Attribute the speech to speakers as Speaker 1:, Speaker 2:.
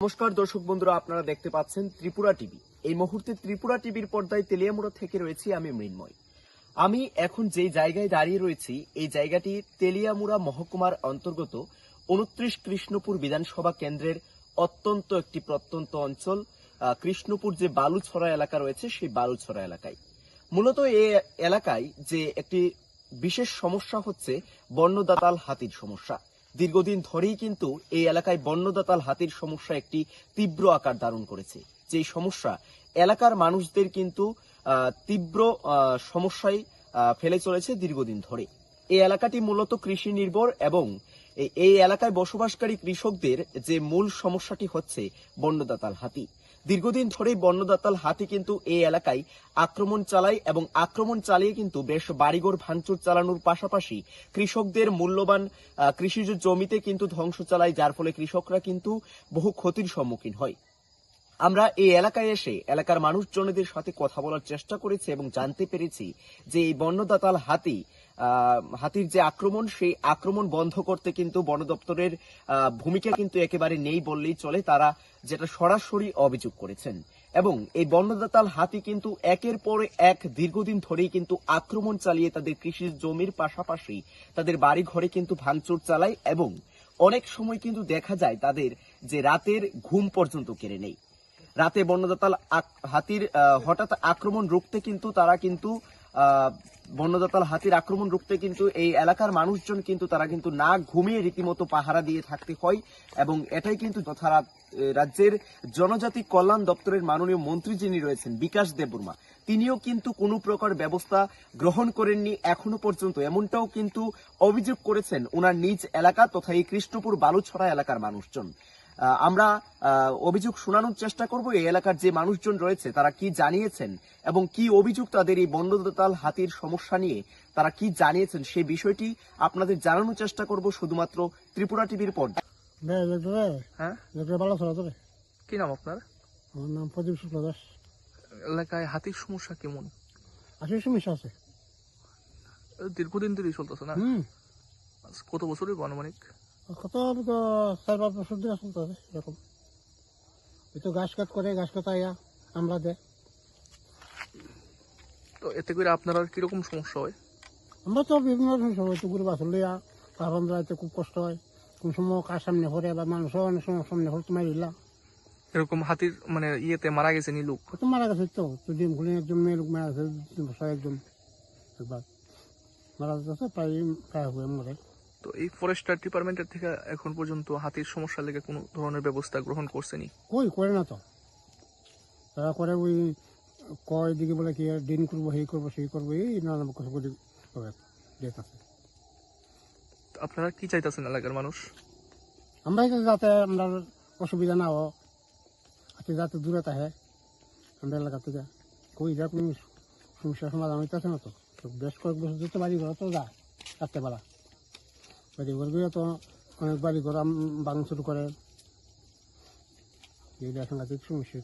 Speaker 1: নমস্কার দর্শক বন্ধুরা, আপনারা দেখতে পাচ্ছেন ত্রিপুরা টিভি। এই মুহূর্তে ত্রিপুরা টিভির পর্দায় তেলিয়ামুড়া থেকে রয়েছি আমি মৃন্ময়। আমি এখন যে জায়গায় দাঁড়িয়ে রয়েছি এই জায়গাটি তেলিয়ামুড়া মহকুমার অন্তর্গত 29 কৃষ্ণপুর বিধানসভা কেন্দ্রের অত্যন্ত একটি প্রত্যন্ত অঞ্চল। কৃষ্ণপুর যে বালুছড়া এলাকা রয়েছে সেই বালুছড়া এলাকায় মূলত এই এলাকায় যে একটি বিশেষ সমস্যা হচ্ছে বন্যদাতাল হাতির সমস্যা। দীর্ঘদিন ধরেই কিন্তু এই এলাকায় বন্যদাতাল হাতির সমস্যা একটি তীব্র আকার ধারণ করেছে। যে সমস্যা এলাকার মানুষদের কিন্তু তীব্র সমস্যায় ফেলে চলেছে দীর্ঘদিন ধরে। এই এলাকাটি মূলত কৃষি নির্ভর এবং এই এলাকায় বসবাসকারী কৃষকদের যে মূল সমস্যাটি হচ্ছে বন্যদাতাল হাতি। দীর্ঘদিন ধরেই বন্যদাতাল হাতি কিন্তু এই এলাকায় আক্রমণ চালায় এবং আক্রমণ চালিয়ে কিন্তু বেশ বাড়িঘর ভাঙচুর চালানোর পাশাপাশি কৃষকদের মূল্যবান কৃষিজ জমিতে কিন্তু ধ্বংস চালায়, যার ফলে কৃষকরা কিন্তু বহু ক্ষতির সম্মুখীন হয়। আমরা এই এলাকায় এসে এলাকার মানুষজনদের সাথে কথা বলার চেষ্টা করেছি এবং জানতে পেরেছি যে এই বন্যদাতাল হাতির যে আক্রমণ সেই আক্রমণ বন্ধ করতে কিন্তু বন দপ্তরের ভূমিকা কিন্তু একেবারে নেই বললেই চলে। তারা যেটা সরাসরি অভিযোগ করেছেন এবং এই বন্যদাতাল হাতি কিন্তু একের পর এক দীর্ঘদিন ধরেই কিন্তু আক্রমণ চালিয়ে তাদের কৃষি জমির পাশাপাশি তাদের বাড়ি ঘরে কিন্তু ভাঙচুর চালায় এবং অনেক সময় কিন্তু দেখা যায় তাদের যে রাতের ঘুম পর্যন্ত কেড়ে নেয়। রাতে বন্যদাতাল হাতির হঠাৎ আক্রমণ রুখতে কিন্তু তারা কিন্তু বন্যদাতাল হাতির আক্রমণ রুখতে কিন্তু এই এলাকার মানুষজন কিন্তু তারা কিন্তু না ঘুমিয়ে রীতিমতো পাহারা দিয়ে থাকতে হয় এবং এটাই কিন্তু তথা রাজ্যের জনজাতি কল্যাণ দপ্তরের মাননীয় মন্ত্রী যিনি রয়েছেন বিকাশ দেববর্মা, তিনিও কিন্তু কোনো প্রকার ব্যবস্থা গ্রহণ করেননি এখনো পর্যন্ত। এমনটাও কিন্তু অভিযোগ করেছেন ওনার নিজ এলাকা তথা এই কৃষ্ণপুর বালুছড়া এলাকার মানুষজন। আমরা অভিযোগ শোনানোর চেষ্টা করব এই এলাকার যে মানুষজন রয়েছে তারা কি জানিয়েছেন এবং কি অভিযোগ তাদের এই বন্যদাতাল হাতির সমস্যা নিয়ে তারা কি জানিয়েছেন সেই বিষয়টি আপনাদের জানানোর চেষ্টা করব শুধুমাত্র ত্রিপুরা টিভির পর্দা।
Speaker 2: হ্যাঁ,
Speaker 3: কি নাম আপনার?
Speaker 2: আমার নাম প্রদীপ শুক্ল দাস।
Speaker 3: এলাকায় হাতির সমস্যা কেমন?
Speaker 2: আসলে সমস্যা আছে,
Speaker 3: দীর্ঘদিন ধরেই চলতেছে না? কত বছরের আনুমানিক?
Speaker 2: কত 4-5 বছর ধরে চলতে হবে এরকম। ওই তো ঘাস কাট করে, ঘাস কাটাইয়া আমরা দেয়।
Speaker 3: তো এতে করে আপনার আর কিরকম সমস্যা হয়?
Speaker 2: আমরা তো বিভিন্ন সমস্যা হয়, তো গরু বাছর লইয়া পাহাড় যাইতে খুব কষ্ট হয়। কোন সময় কার সামনে পড়ে বা মানুষও অনেক সময় সামনে পড়ে তোমার দিলা।
Speaker 3: এরকম হাতির মানে ইয়েতে মারা গেছে নি লোক?
Speaker 2: কত মারা গেছে, তো ডিম খুলে একজন মেয়ে লোক মারা গেছে, 2 বছর একজন একবার মারা গেছে, প্রায় হয়ে মরে।
Speaker 3: তো এই ফরেস্টার ডিপার্টমেন্টের থেকে এখন পর্যন্ত হাতির সমস্যা লেগে কোনো ধরনের ব্যবস্থা গ্রহণ করছেনি?
Speaker 2: কই করে না তো, তারা করে ওই কয় দিকে বলে কি দিন করবো, সেই করবো সেই করবো, এই নানা কিছু করে ডেট আছে।
Speaker 3: আপনারা কি চাইতেছেন এলাকার মানুষ?
Speaker 2: আমরা যাতে আমরা অসুবিধা না হোক, যাতে দূরে থাকে আমরা এলাকা থেকে, কই যা কোনো সমস্যার সমাধান হইতেছে না। তো বেশ কয়েক বছর যেতে বাড়ি ঘর তো যায় রাত্রেবেলা, বাড়ি ঘর গিয়ে তো অনেক বাড়ি ঘর ভাঙচুর করে, এই সাংঘাতিক সমস্যা।